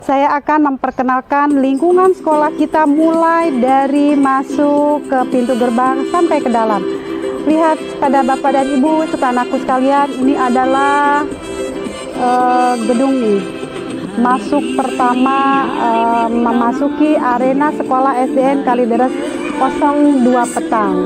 Saya akan memperkenalkan lingkungan sekolah kita mulai dari masuk ke pintu gerbang sampai ke dalam. Lihat pada Bapak dan Ibu serta anakku sekalian, ini adalah gedung nih. Masuk pertama memasuki arena sekolah SDN Kalideres 02 Petang.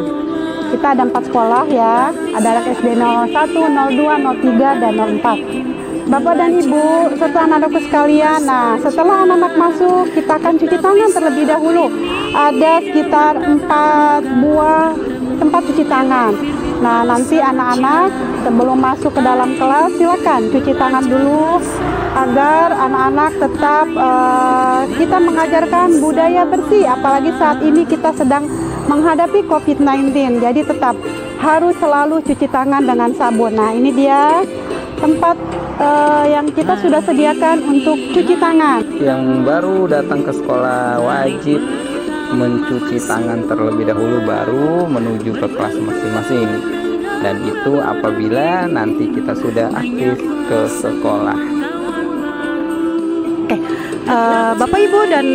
Kita ada 4 sekolah ya, ada anak SD 01, 02, 03, dan 04. Bapak dan Ibu serta anak-anakku sekalian, nah setelah anak-anak masuk kita akan cuci tangan terlebih dahulu. Ada sekitar 4 buah tempat cuci tangan. Nah nanti anak-anak sebelum masuk ke dalam kelas silakan cuci tangan dulu agar anak-anak tetap kita mengajarkan budaya bersih, apalagi saat ini kita sedang menghadapi COVID-19. Jadi tetap harus selalu cuci tangan dengan sabun. Nah ini dia tempat yang kita sudah sediakan untuk cuci tangan. Yang baru datang ke sekolah wajib mencuci tangan terlebih dahulu baru menuju ke kelas masing-masing. Dan itu apabila nanti kita sudah aktif ke sekolah. Oke, Bapak Ibu dan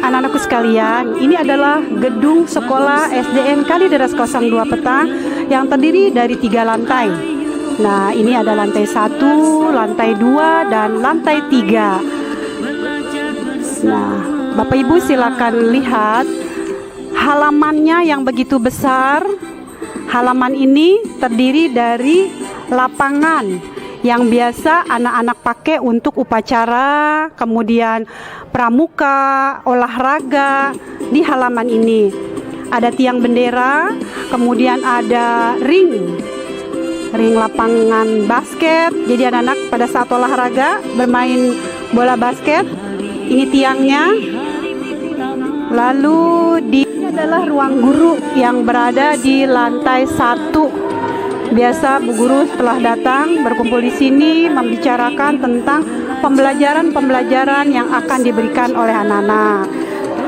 anak-anakku sekalian, ini adalah gedung sekolah SDN Kalideres 02 Petang yang terdiri dari 3 lantai. Nah, ini ada lantai 1, lantai 2, dan lantai 3. Nah, Bapak Ibu silakan lihat halamannya yang begitu besar. Halaman ini terdiri dari lapangan yang biasa anak-anak pakai untuk upacara, kemudian pramuka, olahraga di halaman ini. Ada tiang bendera, kemudian ada ring lapangan basket. Jadi anak-anak pada saat olahraga bermain bola basket, ini tiangnya. Lalu ini adalah ruang guru yang berada di lantai 1. Biasa Bu Guru setelah datang berkumpul di sini membicarakan tentang pembelajaran yang akan diberikan oleh anak-anak.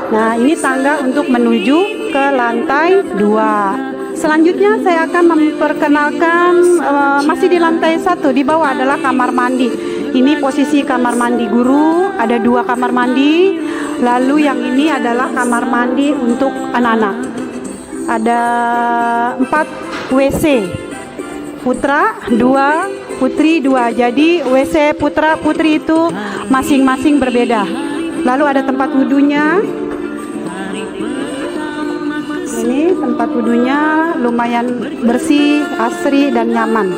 Nah, ini tangga untuk menuju ke lantai 2. Selanjutnya saya akan memperkenalkan masih di lantai 1, di bawah adalah kamar mandi. Ini posisi kamar mandi guru, ada 2 kamar mandi. Lalu yang ini adalah kamar mandi untuk anak-anak. Ada 4 WC. Putra 2, putri 2. Jadi WC putra putri itu masing-masing berbeda. Lalu ada tempat wudhunya. Ini tempat wudhunya lumayan bersih, asri, dan nyaman.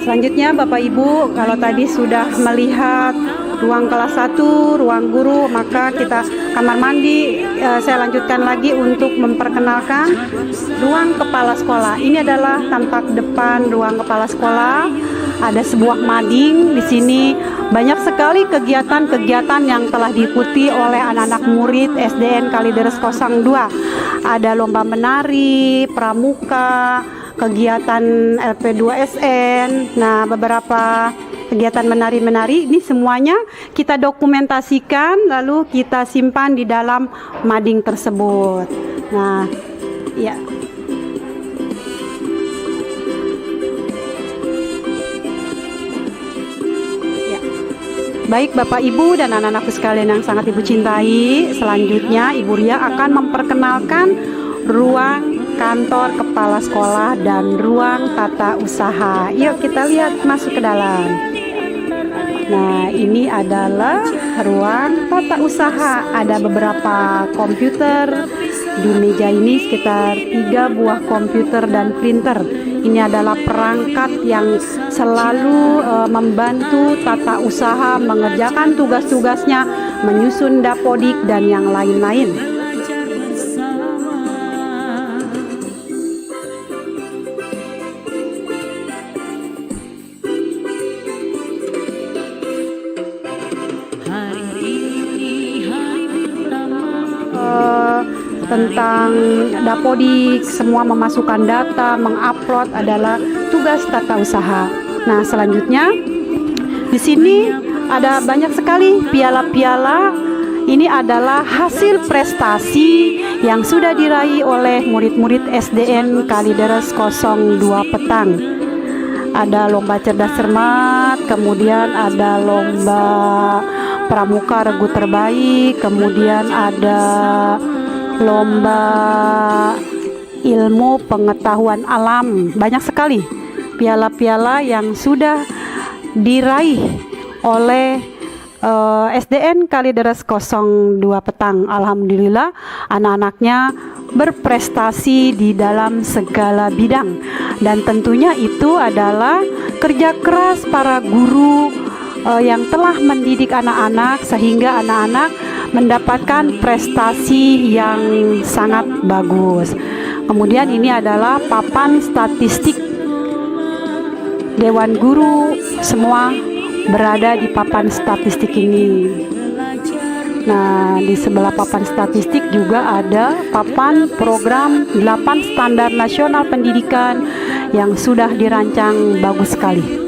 Selanjutnya Bapak Ibu, kalau tadi sudah melihat ruang kelas 1, ruang guru, maka kita kamar mandi. Saya lanjutkan lagi untuk memperkenalkan ruang kepala sekolah. Ini adalah tampak depan ruang kepala sekolah. Ada sebuah mading di sini. Banyak sekali kegiatan-kegiatan yang telah diikuti oleh anak-anak murid SDN Kalideres 02. Ada lomba menari, pramuka, kegiatan LP2SN. Nah, beberapa kegiatan menari-menari ini semuanya kita dokumentasikan lalu kita simpan di dalam mading tersebut. Nah, ya. Baik Bapak Ibu dan anak-anakku sekalian yang sangat Ibu cintai, selanjutnya Ibu Ria akan memperkenalkan ruang kantor kepala sekolah dan ruang tata usaha. Yuk kita lihat masuk ke dalam. Nah, ini adalah ruang tata usaha. Ada beberapa komputer. Di meja ini sekitar 3 buah komputer dan printer. Ini adalah perangkat yang selalu membantu tata usaha mengerjakan tugas-tugasnya, menyusun dapodik dan yang lain-lain. Tentang dapodik, semua memasukkan data, mengupload adalah tugas tata usaha. Nah, selanjutnya di sini ada banyak sekali piala-piala. Ini adalah hasil prestasi yang sudah diraih oleh murid-murid SDN Kalideres 02 Petang. Ada lomba cerdas cermat, kemudian ada lomba pramuka regu terbaik, kemudian ada lomba ilmu pengetahuan alam. Banyak sekali piala-piala yang sudah diraih oleh SDN Kalideres 02 Petang. Alhamdulillah anak-anaknya berprestasi di dalam segala bidang, dan tentunya itu adalah kerja keras para guru yang telah mendidik anak-anak sehingga anak-anak mendapatkan prestasi yang sangat bagus. Kemudian ini adalah papan statistik. Dewan guru semua berada di papan statistik ini. Nah, di sebelah papan statistik juga ada papan program 8 standar nasional pendidikan yang sudah dirancang bagus sekali.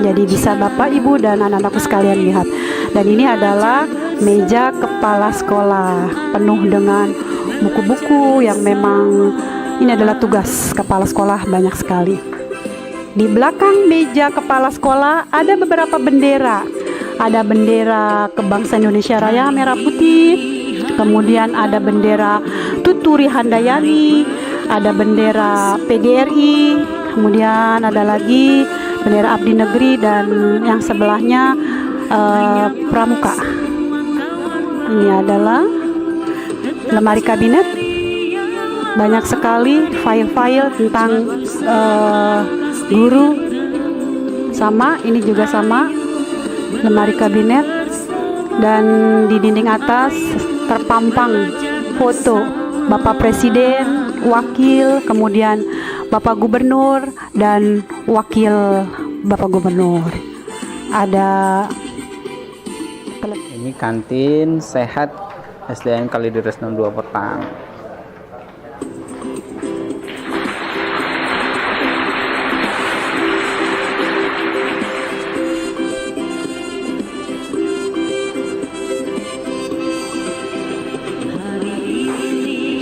Jadi bisa Bapak, Ibu, dan anak-anakku sekalian lihat. Dan ini adalah meja kepala sekolah penuh dengan buku-buku yang memang ini adalah tugas kepala sekolah banyak sekali. Di belakang meja kepala sekolah ada beberapa bendera. Ada bendera Kebangsaan Indonesia Raya merah putih, kemudian ada bendera Tuturi Handayani, ada bendera PGRI, kemudian ada lagi bendera Abdi Negeri, dan yang sebelahnya Pramuka. Ini adalah lemari kabinet. Banyak sekali file-file tentang guru. Sama, ini juga sama, lemari kabinet, dan di dinding atas terpampang foto Bapak Presiden, Wakil, kemudian Bapak Gubernur dan Wakil Bapak Gubernur. Ada ini kantin sehat SDN Kalideres 02 Petang.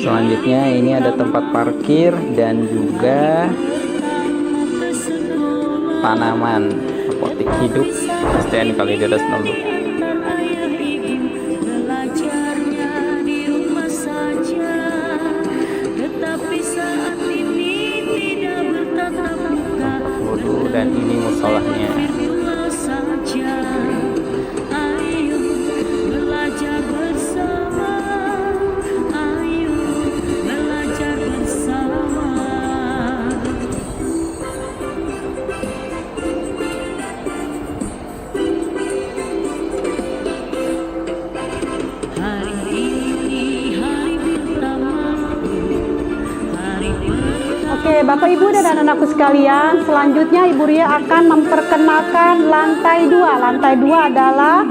Selanjutnya ini ada tempat parkir dan juga tanaman apotik hidup SDN Kalideres 02. Tempat wudhu, dan ini musolahnya. Oke, Bapak Ibu dan anak-anakku sekalian, selanjutnya Ibu Ria akan memperkenalkan lantai 2. Lantai 2 adalah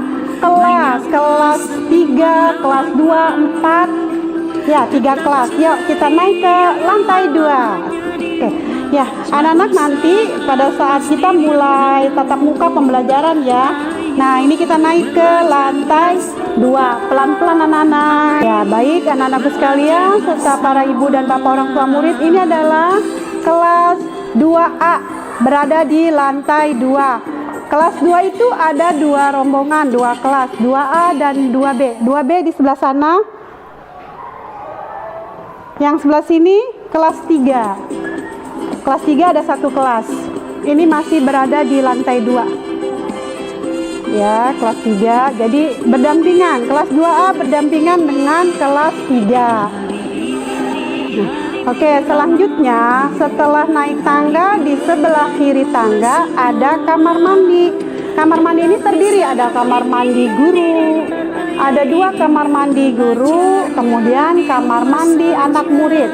kelas 3, kelas 2, 4. Ya, 3 kelas. Yuk, kita naik ke lantai 2. Oke. Ya, anak-anak nanti pada saat kita mulai tatap muka pembelajaran ya. Nah, ini kita naik ke lantai 2. Pelan-pelan anak-anak. Ya, baik anak-anakku sekalian serta para ibu dan bapak orang tua murid, ini adalah kelas 2A, berada di lantai 2. Kelas 2 itu ada 2 rombongan, 2 kelas, 2A dan 2B. 2B di sebelah sana. Yang sebelah sini kelas 3. Kelas 3 ada 1 kelas. Ini masih berada di lantai 2. Ya, kelas 3. Jadi berdampingan. Kelas 2A berdampingan dengan kelas 3. Nah, oke, selanjutnya setelah naik tangga, di sebelah kiri tangga ada kamar mandi. Kamar mandi ini terdiri ada kamar mandi guru, ada 2 kamar mandi guru, kemudian kamar mandi anak murid.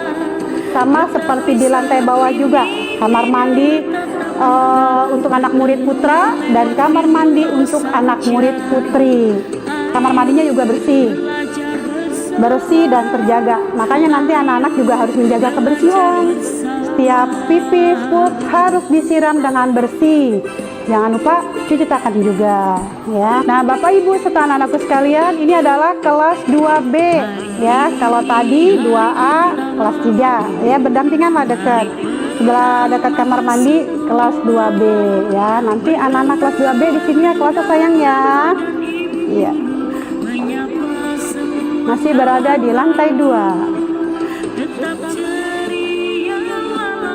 Sama seperti di lantai bawah juga, kamar mandi untuk anak murid putra dan kamar mandi untuk anak murid putri. Kamar mandinya juga bersih dan terjaga. Makanya nanti anak-anak juga harus menjaga kebersihan. Setiap pipis, pup harus disiram dengan bersih. Jangan lupa cuci tangan juga ya. Nah, Bapak Ibu serta anak-anakku sekalian, ini adalah kelas 2B ya. Kalau tadi 2A, kelas 3 ya, berdampingan lah dekat. Sebelah dekat kamar mandi kelas 2B ya. Nanti anak-anak kelas 2B di sini ya kelasnya sayang ya. Iya. Masih berada di lantai 2.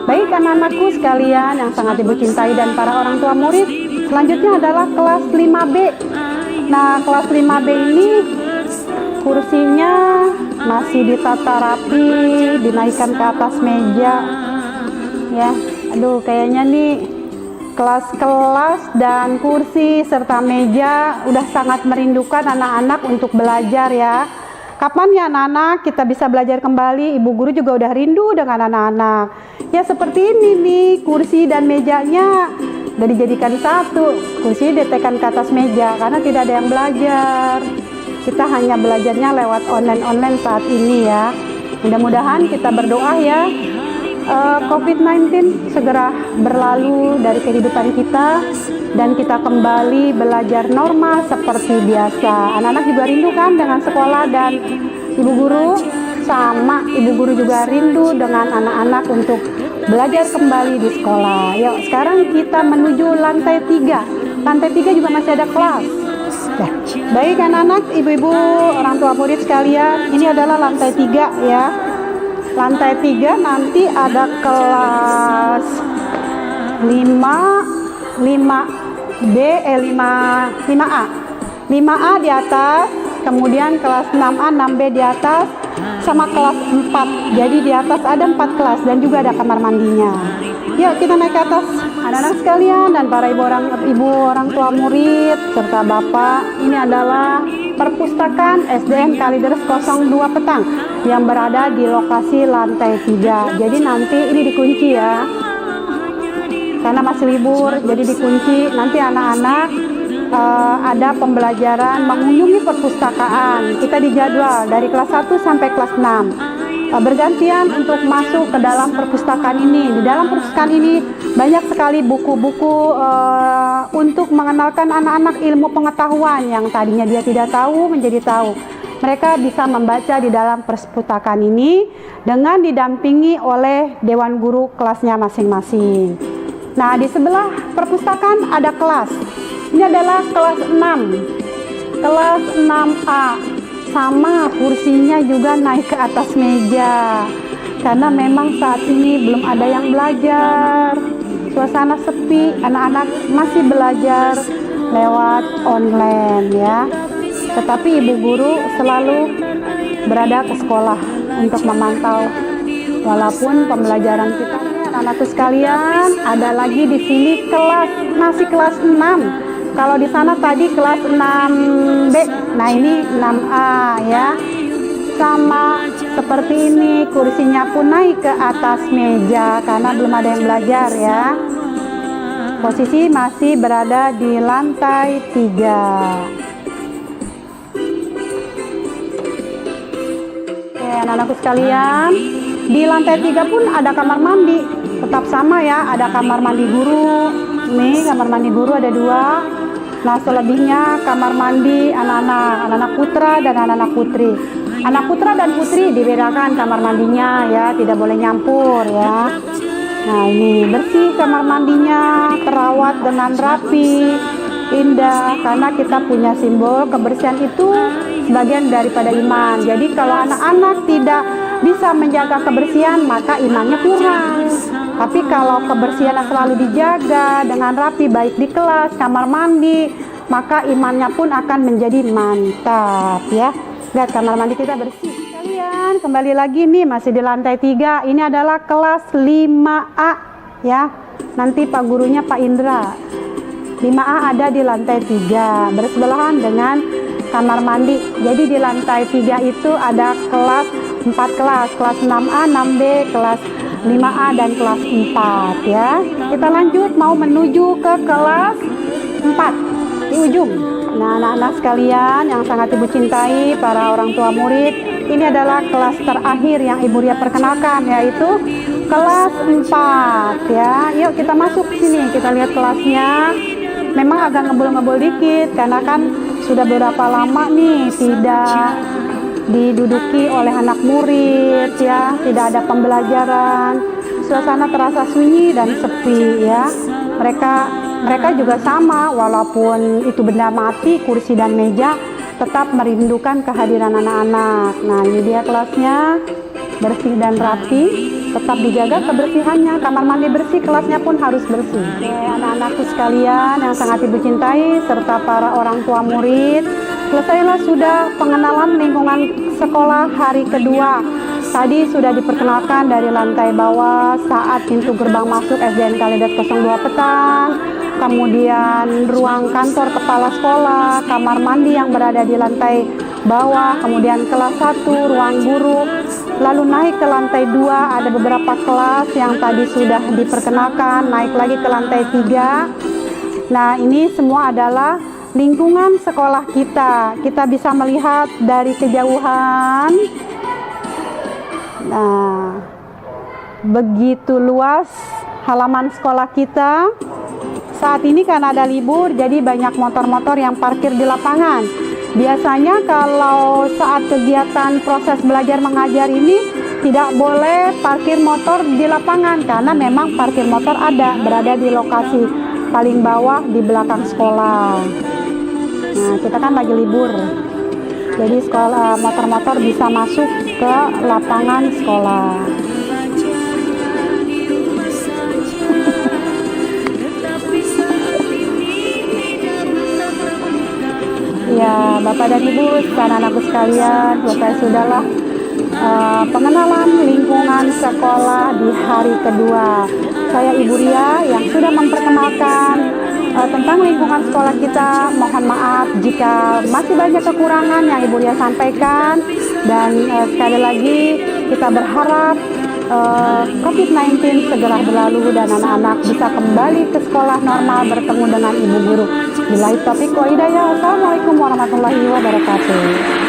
Baik anak-anakku sekalian yang sangat ibu cintai dan para orang tua murid, selanjutnya adalah kelas 5B. Nah, kelas 5B ini kursinya masih ditata rapi, dinaikkan ke atas meja. Ya, aduh kayaknya nih kelas-kelas dan kursi serta meja udah sangat merindukan anak-anak untuk belajar ya. Kapan ya anak-anak kita bisa belajar kembali? Ibu guru juga udah rindu dengan anak-anak. Ya seperti ini nih, kursi dan mejanya udah dijadikan satu. Kursi ditekan ke atas meja karena tidak ada yang belajar. Kita hanya belajarnya lewat online saat ini ya. Mudah-mudahan kita berdoa ya, COVID-19 segera berlalu dari kehidupan kita dan kita kembali belajar normal seperti biasa. Anak-anak juga rindu kan dengan sekolah, dan ibu guru sama ibu guru juga rindu dengan anak-anak untuk belajar kembali di sekolah. Yuk sekarang kita menuju lantai 3. Lantai 3 juga masih ada kelas. Ya, baik anak-anak, ibu-ibu, orang tua murid sekalian, ini adalah lantai 3 ya. Lantai 3 nanti ada kelas 5A. 5A di atas, kemudian kelas 6A, 6B di atas, sama kelas 4. Jadi di atas ada 4 kelas dan juga ada kamar mandinya. Yuk kita naik ke atas anak-anak sekalian dan para ibu orang tua murid serta bapak. Ini adalah perpustakaan SDN Kalideres 02 Petang yang berada di lokasi lantai 3. Jadi nanti ini dikunci ya, karena masih libur jadi dikunci. Nanti anak-anak ada pembelajaran mengunjungi perpustakaan. Kita dijadwal dari kelas 1 sampai kelas 6 bergantian untuk masuk ke dalam perpustakaan ini. Di dalam perpustakaan ini banyak sekali buku-buku untuk mengenalkan anak-anak ilmu pengetahuan yang tadinya dia tidak tahu menjadi tahu. Mereka bisa membaca di dalam perpustakaan ini dengan didampingi oleh dewan guru kelasnya masing-masing. Nah, di sebelah perpustakaan ada kelas. Ini adalah kelas 6. Kelas 6A. Sama kursinya juga naik ke atas meja. Karena memang saat ini belum ada yang belajar. Suasana sepi, anak-anak masih belajar lewat online ya. Tetapi ibu guru selalu berada ke sekolah untuk memantau walaupun pembelajaran kita. Anak-anakku sekalian, ada lagi di sini masih kelas 6. Kalau di sana tadi kelas 6B, nah ini 6A ya. Sama seperti ini, kursinya pun naik ke atas meja karena belum ada yang belajar ya. Posisi masih berada di lantai 3. Oke, anak-anakku sekalian, di lantai 3 pun ada kamar mandi. Tetap sama ya, ada kamar mandi guru. Nih, kamar mandi guru ada 2. Nah, selebihnya kamar mandi anak-anak putra dan anak-anak putri. Anak putra dan putri dibedakan kamar mandinya ya, tidak boleh nyampur ya. Nah, ini bersih kamar mandinya, terawat dengan rapi, indah, karena kita punya simbol kebersihan itu sebagian daripada iman. Jadi kalau anak-anak tidak bisa menjaga kebersihan, maka imannya kurang. Tapi kalau kebersihan selalu dijaga dengan rapi, baik di kelas, kamar mandi, maka imannya pun akan menjadi mantap ya. Lihat kamar mandi kita bersih. Kalian kembali lagi nih, masih di lantai 3. Ini adalah kelas 5A ya. Nanti Pak gurunya Pak Indra. 5A ada di lantai 3 bersebelahan dengan kamar mandi. Jadi di lantai 3 itu ada kelas 4 kelas 6A, 6B, kelas 5A dan kelas 4 ya. Kita lanjut mau menuju ke kelas 4 di ujung. Nah, anak-anak sekalian yang sangat ibu cintai, para orang tua murid, ini adalah kelas terakhir yang ibu Ria perkenalkan, yaitu kelas 4 ya. Yuk kita masuk ke sini, kita lihat kelasnya. Memang agak ngebul-ngebul dikit karena kan sudah beberapa lama nih tidak diduduki oleh anak murid ya, tidak ada pembelajaran. Suasana terasa sunyi dan sepi ya. Mereka mereka juga sama, walaupun itu benda mati, kursi dan meja, tetap merindukan kehadiran anak-anak. Nah, ini dia kelasnya, bersih dan rapi, tetap dijaga kebersihannya. Kamar mandi bersih, kelasnya pun harus bersih. Oke, anak-anakku sekalian yang sangat ibu cintai, serta para orang tua murid, selesailah sudah pengenalan lingkungan sekolah hari kedua. Tadi sudah diperkenalkan dari lantai bawah saat pintu gerbang masuk SDN Kalidas 02 Petang, kemudian ruang kantor kepala sekolah, kamar mandi yang berada di lantai bawah, kemudian kelas 1, ruang guru, lalu naik ke lantai 2, ada beberapa kelas yang tadi sudah diperkenalkan, naik lagi ke lantai 3. Nah, ini semua adalah lingkungan sekolah kita. Kita bisa melihat dari kejauhan. Nah, begitu luas halaman sekolah kita. Saat ini karena ada libur, jadi banyak motor-motor yang parkir di lapangan. Biasanya kalau saat kegiatan proses belajar mengajar ini tidak boleh parkir motor di lapangan, karena memang parkir motor berada di lokasi paling bawah di belakang sekolah. Nah, kita kan lagi libur, jadi sekolah motor-motor bisa masuk ke lapangan sekolah. Ya, Bapak dan Ibu, anak-anakku sekalian, selesai sudahlah pengenalan lingkungan sekolah di hari kedua. Saya Ibu Ria yang sudah memperkenalkan tentang lingkungan sekolah kita. Mohon maaf jika masih banyak kekurangan yang Ibu Ria sampaikan, dan sekali lagi kita berharap COVID-19 segera berlalu dan anak-anak bisa kembali ke sekolah normal bertemu dengan ibu guru. Billahi taufiq wal hidayah. Wassalamualaikum warahmatullahi wabarakatuh.